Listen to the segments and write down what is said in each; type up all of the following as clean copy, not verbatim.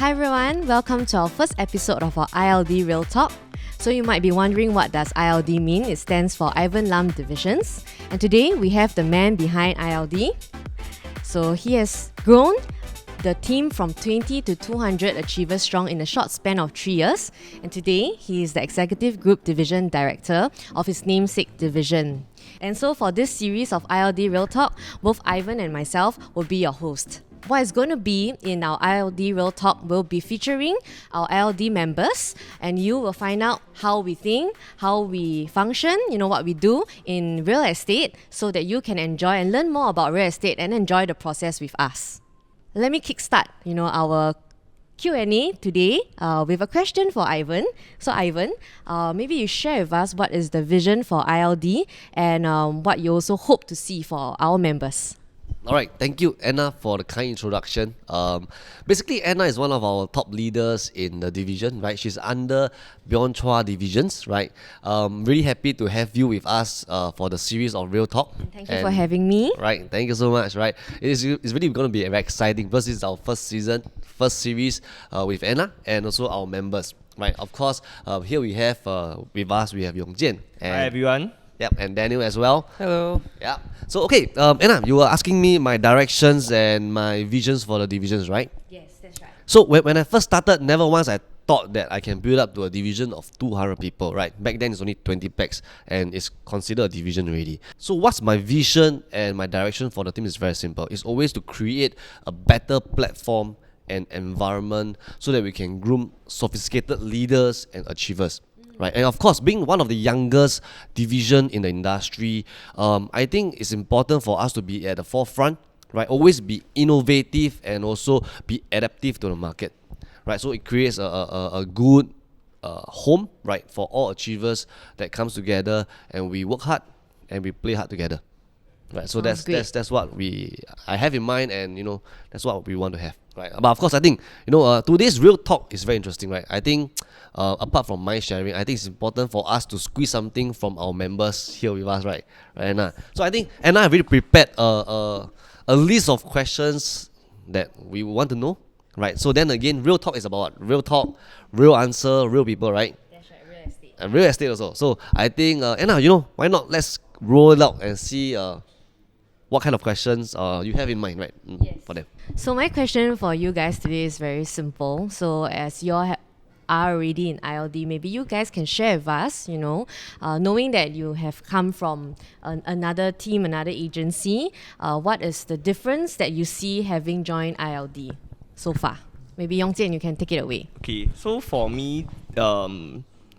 Hi everyone, welcome to our first episode of our ILD Real Talk. So you might be wondering, what does ILD mean? It stands for Lim Divisions. And today we have the man behind ILD. So he has grown the team from 20 to 200 achievers strong in a short span of 3 years. And today he is the Executive Group Division Director of his namesake division. And so for this series of ILD Real Talk, both Ivan and myself will be your host. What is going to be in our ILD Real Talk will be featuring our ILD members, and you will find out how we think, how we function, what we do in real estate, so that you can enjoy and learn more about real estate and enjoy the process with us. Let me kickstart, our Q&A today with a question for Ivan. So Ivan, maybe you share with us what is the vision for ILD and what you also hope to see for our members. All right, thank you, Anna, for the kind introduction. Basically, Anna is one of our top leaders in the division, right? She's under Beyond Chua Divisions, right? Really happy to have you with us for the series of Real Talk. Thank you for having me. Right, thank you so much, right? It's really going to be very exciting because this is our first series with Anna and also our members, right? Of course, here we have with us, we have Yong Jian. Hi everyone. Yep, and Daniel as well. Hello. Yeah. So okay, Anna, you were asking me my directions and my visions for the divisions, right? Yes, that's right. So when I first started, never once I thought that I can build up to a division of 200 people, right? Back then it's only 20 packs and it's considered a division already. So what's my vision and my direction for the team is very simple. It's always to create a better platform and environment so that we can groom sophisticated leaders and achievers. Right, and of course, being one of the youngest division in the industry, I think it's important for us to be at the forefront, right? Always be innovative and also be adaptive to the market, right? So it creates a good home, right, for all achievers that comes together, and we work hard and we play hard together, right? So that's what I have in mind, and that's what we want to have, right? But of course, I think today's Real Talk is very interesting, right? I think. Apart from my sharing, I think it's important for us to squeeze something from our members here with us, right, Anna? So I think Anna have really prepared a list of questions that we want to know, right? So then again, Real Talk is about what? Real talk, real answer, real people, right? That's right, real estate. And real estate also. So I think, Anna, why not let's roll it out and see what kind of questions you have in mind, right? Yes. For them. So my question for you guys today is very simple. So as you all are already in ILD, maybe you guys can share with us, knowing that you have come from another team, another agency, what is the difference that you see having joined ILD so far? Maybe Yong Jian, you can take it away. Okay, so for me,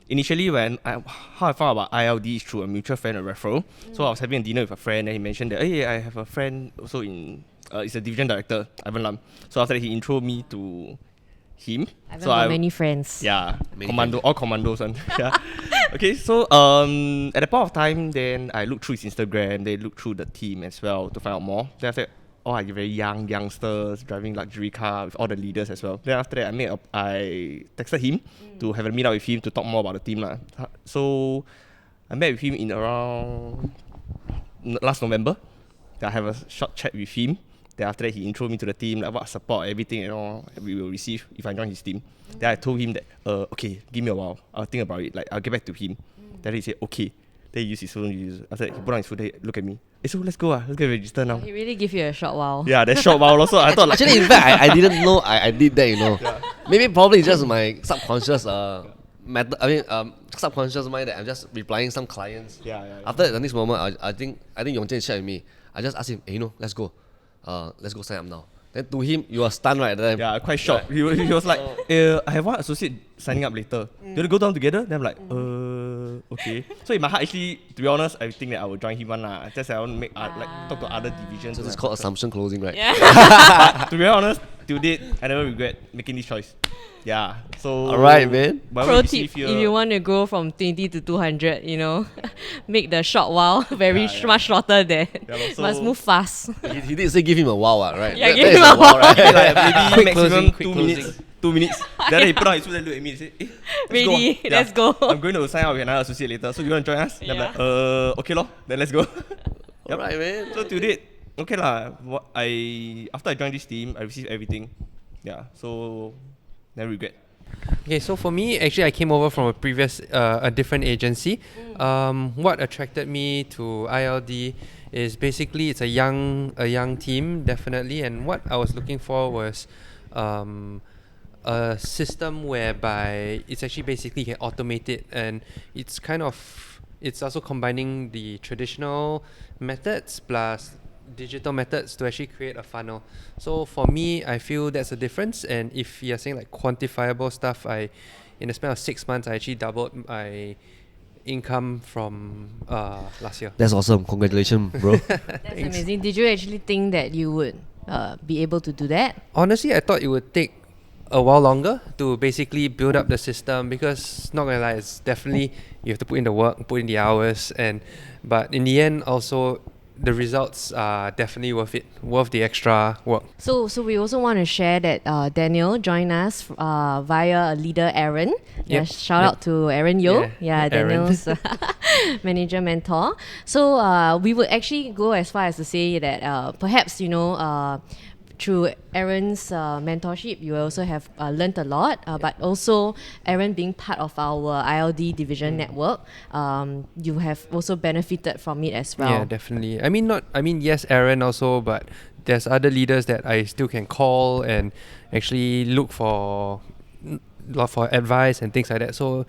initially how I found about ILD is through a mutual friend, a referral. So I was having a dinner with a friend and he mentioned that, hey, I have a friend also is a division director, Ivan Lim. So after that, he introed me to him. I've got many friends. Yeah, many friends. all commandos. Yeah. Okay, so at that point of time, then I looked through his Instagram, they looked through the team as well to find out more. Then after that, you're very youngsters driving luxury car with all the leaders as well. Then after that, I texted him to have a meet up with him to talk more about the team. So I met with him in around last November. I have a short chat with him. Then after that, he introduced me to the team, like what support, everything and all we will receive if I join his team. Then I told him that, okay, give me a while. I'll think about it. Like, I'll get back to him. Then he said, okay. Then he used his phone. After that, he put on his phone, look at me. Hey, so let's go. Let's get registered now. He really give you a short while. Yeah, that short while also. I thought like... Actually, in fact, I didn't know I did that, Yeah. Maybe probably just my subconscious subconscious mind that I'm just replying some clients. Yeah. After the next moment, I think Yong Jian shared with me. I just asked him, hey, let's go. Let's go sign up now. Then to him, you were stunned right at the time. Yeah, quite shocked. He was like, I have one associate signing up later. Do you want to go down together? Then I'm like, okay. So in my heart, actually, to be honest, I think that I will join him one. Just I want to make talk to other divisions. So it's called assumption closing, right? Yeah. But to be honest, to date, I never regret making this choice. Yeah. So alright, man. Pro tip: if you want to go from 20 to 200, make the short while much shorter than. Yeah, so must move fast. He did say give him a wow, right? Yeah, give him a wow, right? like maybe maximum quick 2 closing. minutes. 2 minutes. Then he put on his foot and look at me and say, Ready, let's go. I'm going to sign up with another associate later. So you want to join us? Then I'm like, okay lor. Then let's go. Alright, man. So to date, okay lah. After I joined this team, I received everything. Yeah. So never regret. Okay, so for me, actually, I came over from a different agency. What attracted me to ILD is basically it's a young team, definitely, and what I was looking for was a system whereby it's actually basically you can automate it, and it's also combining the traditional methods plus digital methods to actually create a funnel. So for me, I feel that's a difference. And if you're saying like quantifiable stuff, in the span of 6 months, I actually doubled my income from last year. That's awesome. Congratulations, bro. That's amazing. Did you actually think that you would be able to do that? Honestly, I thought it would take a while longer to basically build up the system, because not gonna lie, it's definitely you have to put in the work, put in the hours, but in the end also the results are definitely worth the extra work. So we also want to share that Daniel joined us via a leader, Aaron. Yeah, Yep. shout out to Aaron Yo. Yeah, Aaron. Daniel's manager mentor. So we would actually go as far as to say that perhaps through Aaron's mentorship, you also have learned a lot, but also Aaron being part of our ILD division network, you have also benefited from it as well. Yeah, definitely. Yes, Aaron also, but there's other leaders that I still can call and actually look for advice and things like that. So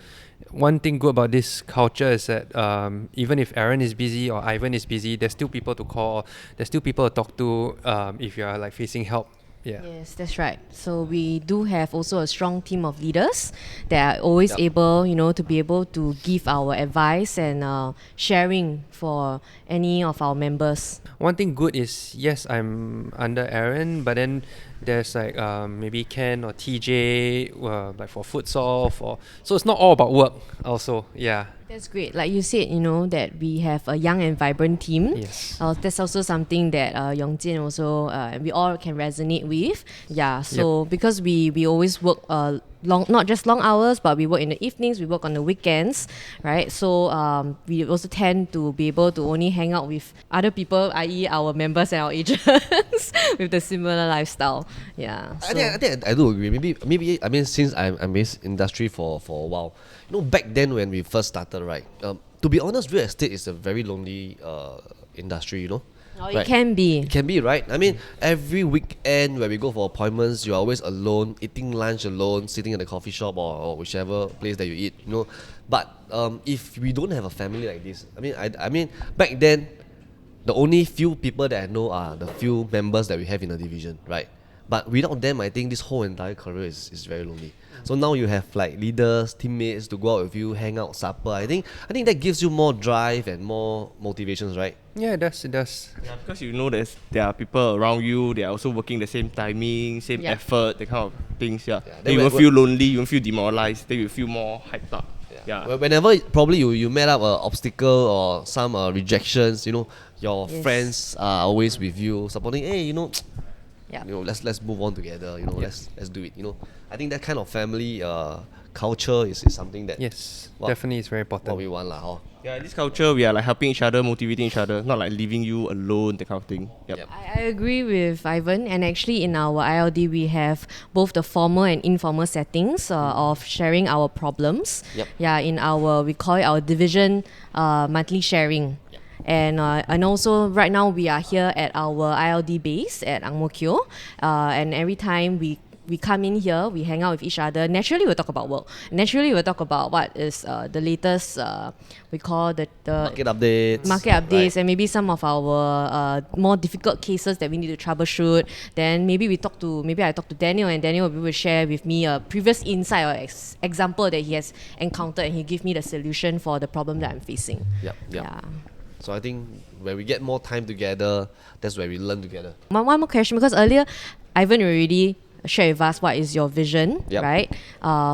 one thing good about this culture is that even if Aaron is busy or Ivan is busy, there's still people to call, there's still people to talk to if you're like facing help. Yeah. Yes, that's right. So we do have also a strong team of leaders that are always able, to be able to give our advice and sharing for any of our members. One thing good is, yes, I'm under Aaron, but then there's like maybe Ken or TJ like for futsal, so it's not all about work also. Yeah. That's great. Like you said, that we have a young and vibrant team. Yes. That's also something that Yong Jian also we all can resonate with. Yeah. So because we always work not just long hours, but we work in the evenings, we work on the weekends, right? So we also tend to be able to only hang out with other people, i.e. our members and our agents with the similar lifestyle. Yeah. I think I do agree. Maybe I mean, since I'm in this industry for a while, back then when we first started, right? To be honest, real estate is a very lonely industry, Oh, right? it can be. It can be, right? I mean, every weekend when we go for appointments, you're always alone, eating lunch alone, sitting in the coffee shop or whichever place that you eat, But if we don't have a family like this, I mean, back then, the only few people that I know are the few members that we have in the division, right? But without them, I think this whole entire career is very lonely. So now you have like leaders, teammates to go out with you, hang out, supper. I think that gives you more drive and more motivations, right? Yeah, it does. Yeah, because there are people around you, they are also working the same timing, same effort, that kind of things. Yeah. Then you won't feel lonely, you won't feel demoralized, then you feel more hyped up. Yeah. Whenever probably you met up an obstacle or some rejections, your friends are always with you, supporting. Hey, let's move on together. Let's do it. I think that kind of family culture is something that definitely is very important. What we want lah. Yeah, in this culture we are like helping each other, motivating each other, not like leaving you alone, that kind of thing. Yep. I agree with Ivan, and actually in our ILD we have both the formal and informal settings of sharing our problems. Yep. Yeah, we call it our division monthly sharing. And also right now we are here at our ILD base at Ang Mo Kio, and every time we come in here, we hang out with each other. Naturally, we'll talk about work. Naturally, we'll talk about what is the latest, we call the market updates. Right. And maybe some of our more difficult cases that we need to troubleshoot. Then maybe I talk to Daniel, and Daniel will share with me a previous insight or example that he has encountered, and he give me the solution for the problem that I'm facing. Yep. Yeah. So I think when we get more time together, that's where we learn together. One more question, because earlier Ivan already shared with us what is your vision, right,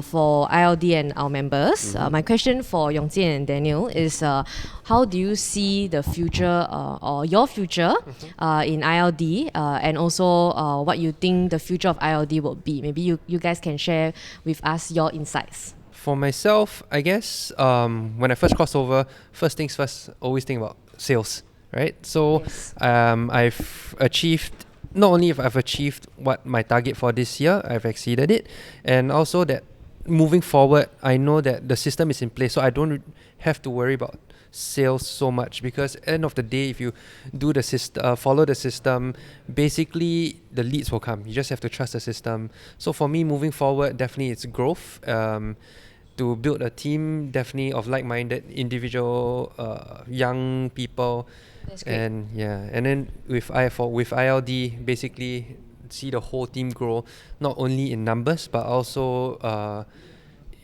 for ILD and our members. My question for Yong Jian and Daniel is how do you see the future or your future in ILD, and also what you think the future of ILD will be? Maybe you guys can share with us your insights. For myself, I guess when I first crossed over, first things first, always think about sales, right? So I've achieved not only if I've achieved what my target for this year, I've exceeded it, and also that moving forward, I know that the system is in place, so I don't have to worry about sales so much, because end of the day, if you do the system, follow the system, basically the leads will come. You just have to trust the system. So for me, moving forward, definitely it's growth. To build a team, definitely of like-minded individual young people. That's great. And yeah, and then with ILD, basically see the whole team grow, not only in numbers but also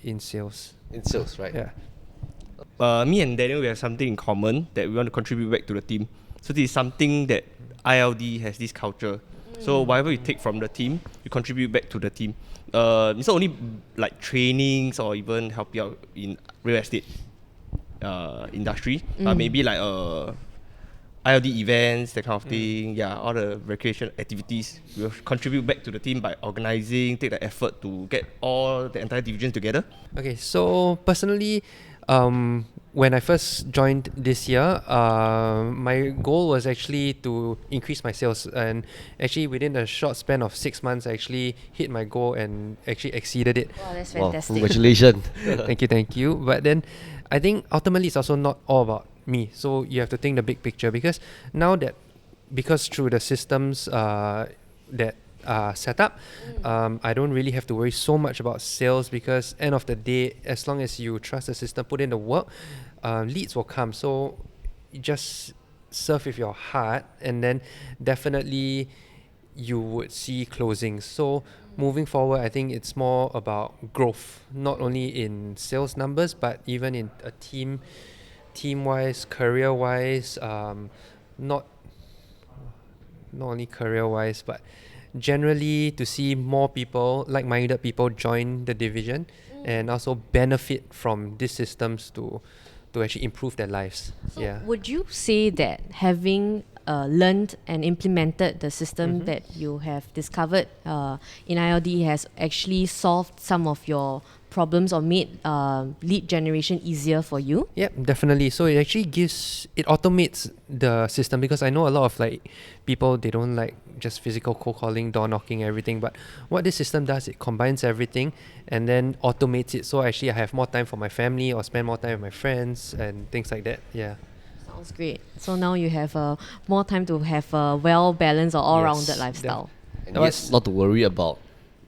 in sales. In sales, right? Yeah. Me and Daniel, we have something in common that we want to contribute back to the team. So this is something that ILD has, this culture. So whatever you take from the team, you contribute back to the team. It's not only like trainings or even help you out in real estate industry, maybe like ILD events, that kind of thing. Yeah, all the recreation activities. We'll contribute back to the team by organizing, take the effort to get all the entire division together. Okay, so personally, when I first joined this year, my goal was actually to increase my sales, and actually within a short span of 6 months, I actually hit my goal and actually exceeded it. Wow, that's Wow, fantastic. congratulations. Thank you. But then I think ultimately it's also not all about me. So you have to think the big picture, because now that, because through the systems that are set up, I don't really have to worry so much about sales, because end of the day, as long as you trust the system, put in the work, leads will come. So you just serve with your heart, and then definitely you would see closings. So moving forward, I think it's more about growth, not only in sales numbers, but even in a team-wise, career-wise, not only career-wise, but generally to see more people, like-minded people, join the division and also benefit from these systems to actually improve their lives. So Yeah. would you say that having learned and implemented the system that you have discovered in ILD has actually solved some of your problems or made lead generation easier for you? Yeah, definitely. So it actually automates the system, because I know a lot of like people, they don't like just physical cold calling, door knocking, everything. But what this system does, it combines everything and then automates it. So actually I have more time for my family, or spend more time with my friends and things like that. Yeah. Sounds great. So now you have more time to have a well-balanced or all-rounded Yes, lifestyle. And yes, not to worry about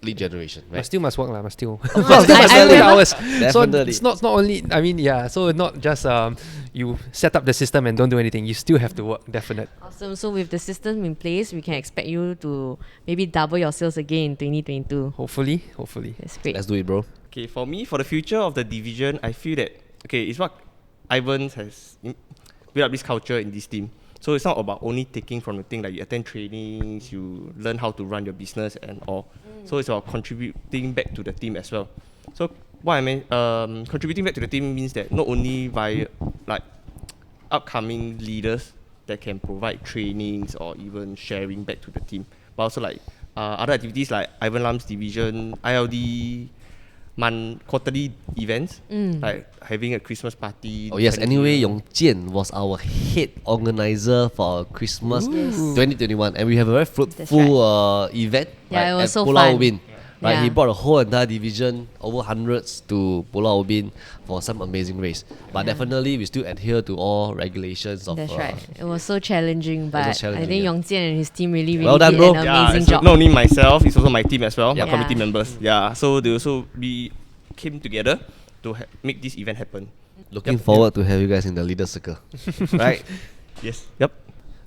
lead generation, But right? still must work lah, must still. Of course, Still must I spend remember- hours. So Definitely. it's not only, I mean, yeah, so not just you set up the system and don't do anything. You still have to work, definite. Awesome. So with the system in place, we can expect you to maybe double your sales again in 2022. Hopefully. That's great. Let's do it, bro. Okay, for me, for the future of the division, I feel that, okay, it's what Ivan has built up this culture in this team. So it's not about only taking from the thing, like you attend trainings, you learn how to run your business and all. So it's about contributing back to the team as well. So what I mean, contributing back to the team means that not only via like upcoming leaders that can provide trainings or even sharing back to the team, but also like other activities like Ivan Lam's division, ILD, quarterly events, like having a Christmas party. Oh yes, defending- anyway, Yong Jian was our head organizer for our Christmas 2021, and we have a very fruitful event Yeah, it was at so Pulau fun. Ubin. Right, Yeah. he brought the whole entire division, over hundreds, to Pulau Ubin for some amazing race. But definitely, we still adhere to all regulations of. That's right. It was so challenging, but I challenging, think yeah. Yong Jian and his team really Well done, did bro. an Yeah, amazing so job. not only myself, it's also my team as well, my Yeah. committee members. Yeah, so they also came together to make this event happen. Looking forward to have you guys in the leader circle. Right? Yes. Yep.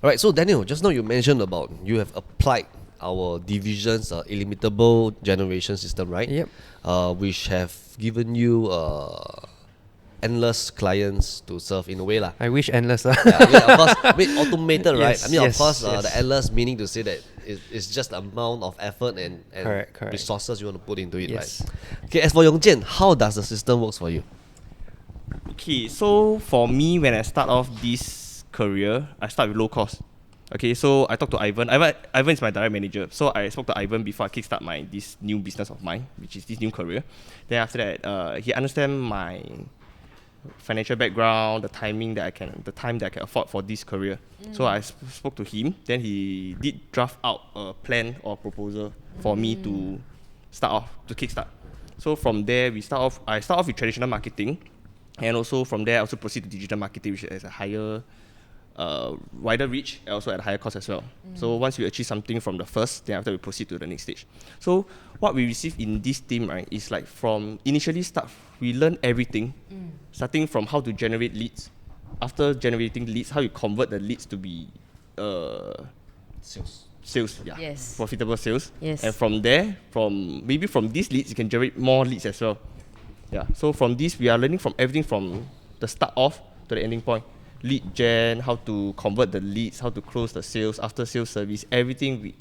Alright, so Daniel, just now you mentioned about you have applied our division's illimitable generation system, right? Yep. Which have given you endless clients to serve in a way lah. I wish endless. Yeah, I mean, of course, I mean, automated, right? Yes, I mean, yes, of course, yes. the endless meaning to say that it's just the amount of effort and Correct. resources you want to put into it, Yes. right? Okay, as for Yong Jian, how does the system works for you? Okay, so for me, when I start off this career, I start with low cost. Okay, so I talked to Ivan. Ivan is my direct manager. So I spoke to Ivan before I kickstart this new business of mine, which is this new career. Then after that, he understand my financial background, the time that I can afford for this career. So I spoke to him. Then he did draft out a plan or proposal for me to kickstart. So from there, I start off with traditional marketing, and also from there I also proceed to digital marketing, which is a higher, wider reach, and also at a higher cost as well. So once we achieve something from the first, then after we proceed to the next stage. So what we receive in this team, right, is like from initially start, we learn everything, starting from how to generate leads. After generating leads, how you convert the leads to be sales, yeah. Yes. Profitable sales. Yes. And from there, from these leads, you can generate more leads as well. Yeah. So from this, we are learning from everything from the start off to the ending point. Lead gen, how to convert the leads, how to close the sales, after sales service, everything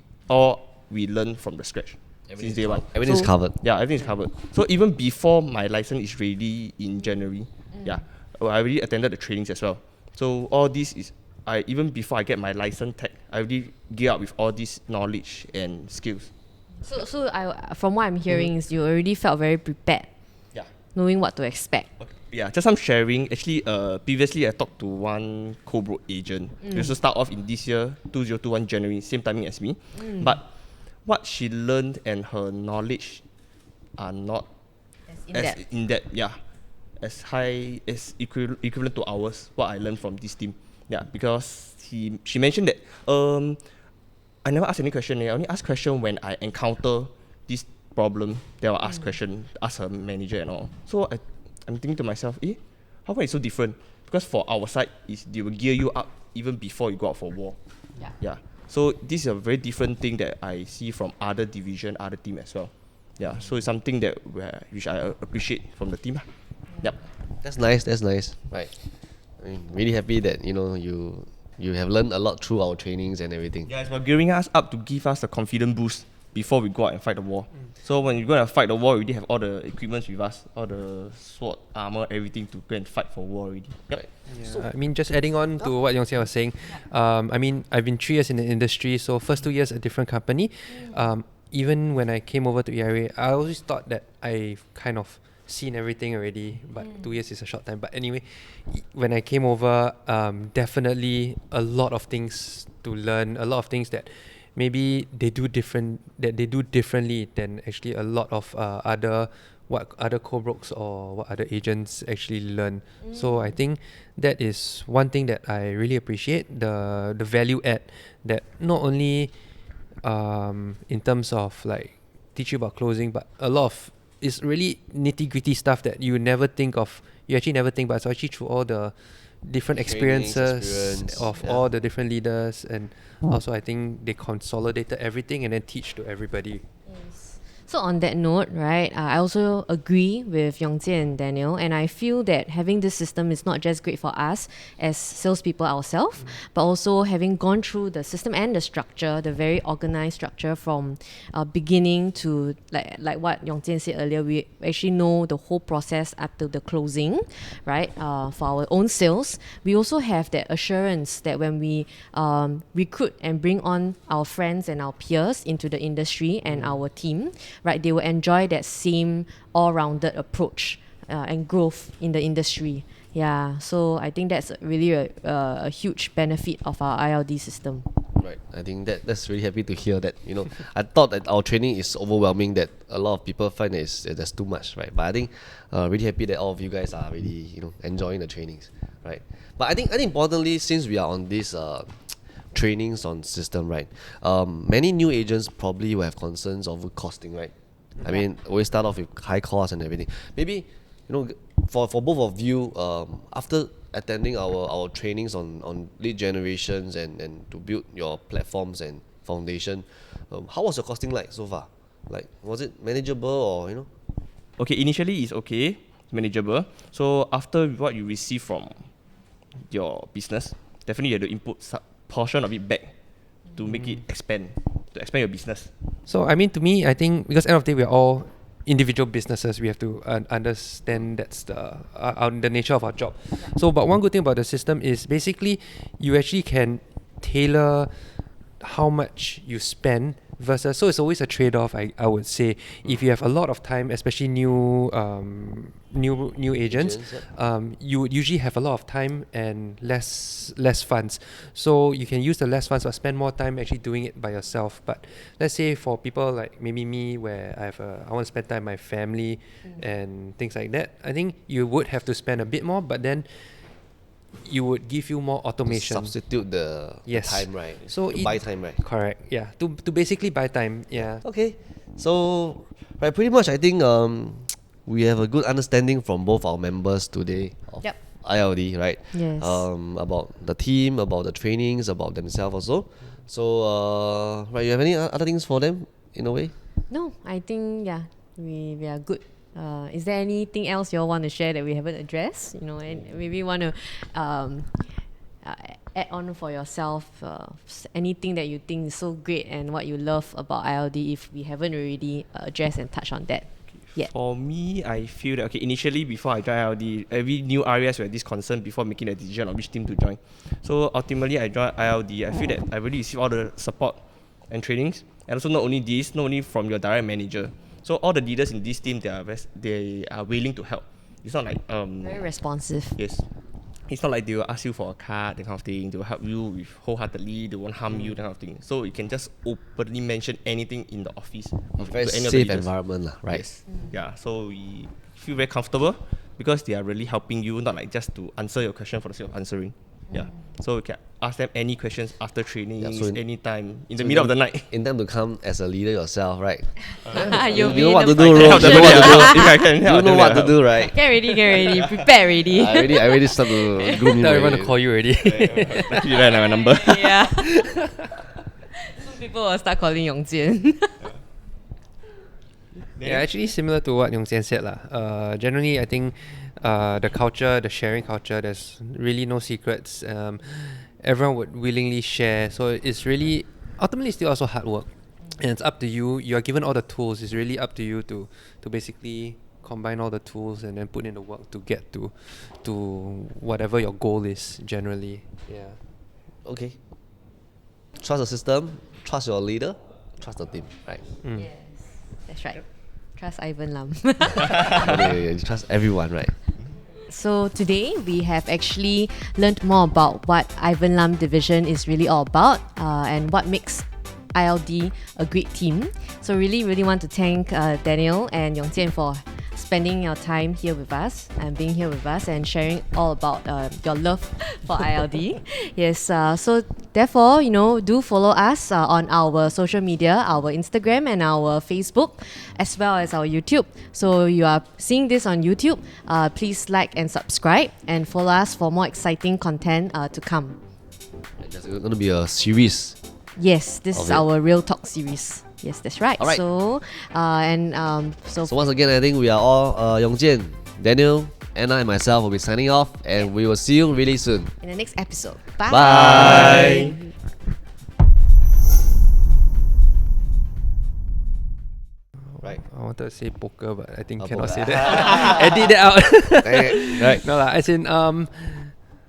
we learn from the scratch since day one. Everything's covered. Yeah, everything's covered. So even before my license is ready in January, I already attended the trainings as well. So all this is, even before I get my license tag, I already gear up with all this knowledge and skills. So from what I'm hearing is you already felt very prepared, Yeah. knowing what to expect. Okay. Yeah, just some sharing. Actually, previously I talked to one co-broke agent. She also start off in this year, 2021 January, same timing as me. But what she learned and her knowledge are not as in-depth, as high as equivalent to ours, what I learned from this team. Yeah, because she mentioned that I never ask any question. I only ask question when I encounter this problem. Then I'll ask question, ask her manager and all. So I'm thinking to myself, how come it's so different? Because for our side, they will gear you up even before you go out for war. Yeah. So this is a very different thing that I see from other division, other team as well. Yeah. So it's something which I appreciate from the team. Yep. That's nice. Right. I mean, really happy that you have learned a lot through our trainings and everything. Yeah, it's about gearing us up to give us a confident boost before we go out and fight the war. So when you're going to fight the war, we already have all the equipment with us, all the sword, armor, everything to go and fight for war already. Yep. Right. Yeah, so, I mean, just adding on to what Yong Jian was saying, I mean, I've been 3 years in the industry, so first 2 years a different company. Even when I came over to ERA, I always thought that I've kind of seen everything already, but 2 years is a short time. But anyway, when I came over, definitely a lot of things to learn, a lot of things that maybe they do differently than actually a lot of what other co-brokes or what other agents actually learn. So I think that is one thing that I really appreciate, the value add that not only in terms of like teach you about closing, but a lot of it's really nitty-gritty stuff that you actually never think, but it's actually through all the different experiences of all the different leaders, and also I think they consolidated everything and then teach to everybody. So on that note, right, I also agree with Yong Jian and Daniel, and I feel that having this system is not just great for us as salespeople ourselves, but also having gone through the system and the structure, the very organized structure from beginning to like what Yong Jian said earlier, we actually know the whole process up to the closing, right? For our own sales, we also have that assurance that when we recruit and bring on our friends and our peers into the industry and our team, right, they will enjoy that same all-rounded approach and growth in the industry. Yeah, so I think that's really a huge benefit of our ILD system. Right. I think that's really happy to hear that. I thought that our training is overwhelming, that a lot of people find that there's too much, right? But I think really happy that all of you guys are really enjoying the trainings, right? But I think importantly, since we are on this trainings on system, right? Many new agents probably will have concerns over costing, right? I mean, we start off with high cost and everything. Maybe, for both of you, after attending our trainings on lead generations and to build your platforms and foundation, how was your costing like so far? Like, was it manageable or? Okay, initially it's okay, manageable. So after what you receive from your business, definitely you have to input portion of it back to make it expand your business. So I mean, to me, I think because end of the day we're all individual businesses, we have to understand that's the nature of our job. So, but one good thing about the system is basically you actually can tailor how much you spend versus, so it's always a trade-off. I would say if you have a lot of time, especially new agents, you would usually have a lot of time and less funds. So you can use the less funds but spend more time actually doing it by yourself. But let's say for people like maybe me, where I want to spend time with my family and things like that, I think you would have to spend a bit more, but then you would give you more automation. Substitute the time, right? So to buy time, right? Correct. Yeah. To basically buy time. Yeah. Okay. So, right, pretty much I think we have a good understanding from both our members today of Yep. ILD, right? Yes. About the team, about the trainings, about themselves also. So, right, you have any other things for them in a way? No, I think we are good. Is there anything else you all want to share that we haven't addressed? You know, and maybe want to add on for yourself anything that you think is so great and what you love about ILD if we haven't already addressed and touched on that yet. For me, I feel that initially before I joined ILD, every new RAS were this concern before making a decision on which team to join. So ultimately, I joined ILD. I feel that I really received all the support and trainings, and also not only from your direct manager. So all the leaders in this team, they are willing to help. It's not like Very responsive. yes. It's not like they will ask you for a card, that kind of thing. They will help you with wholeheartedly. They won't harm you, that kind of thing. So you can just openly mention anything in the office. A very to any of the safe leaders. environment, right? Yes. Yeah. So we feel very comfortable because they are really helping you, not like just to answer your question for the sake of answering. Yeah. So you can ask them any questions after training, so anytime, in the middle of the night. In time to come as a leader yourself, right? You'll You be know in what the to do, front. Rose. You know what to do. If I can help, You know then what I'll to do, right? Get ready, prepare ready. I already start to groom you. Tell everyone to already. call you already. help. You don't have a number. Yeah. Some people will start calling Yong Jian. Yeah, actually similar to what Yong Jian said lah. Generally, I think the culture, the sharing culture, there's really no secrets. Everyone would willingly share. So it's really ultimately still also hard work, and it's up to you. You are given all the tools. It's really up to you to basically combine all the tools and then put in the work to get to whatever your goal is. Generally, yeah. Okay. Trust the system, trust your leader, trust the team, right? Yes, that's right. Trust Ivan Lam. Okay, trust everyone, right? So today we have actually learned more about what Ivan Lam Division is really all about and what makes ILD a great team. So really want to thank Daniel and Yong Jian for spending your time here with us and being here with us and sharing all about your love for ILD. Yes, so therefore, do follow us on our social media, our Instagram and our Facebook, as well as our YouTube. So you are seeing this on YouTube, please like and subscribe and follow us for more exciting content to come. There's going to be a series. Yes, this is Okay. our Real Talk series. Yes, that's right. All right. So, So once again, I think we are all Yong Jian, Daniel, Anna and myself will be signing off and we will see you really soon. in the next episode. Bye. Bye. Right. I wanted to say poker, but I think Oh, cannot poker. say that. Edit that out. Right. No lah, as in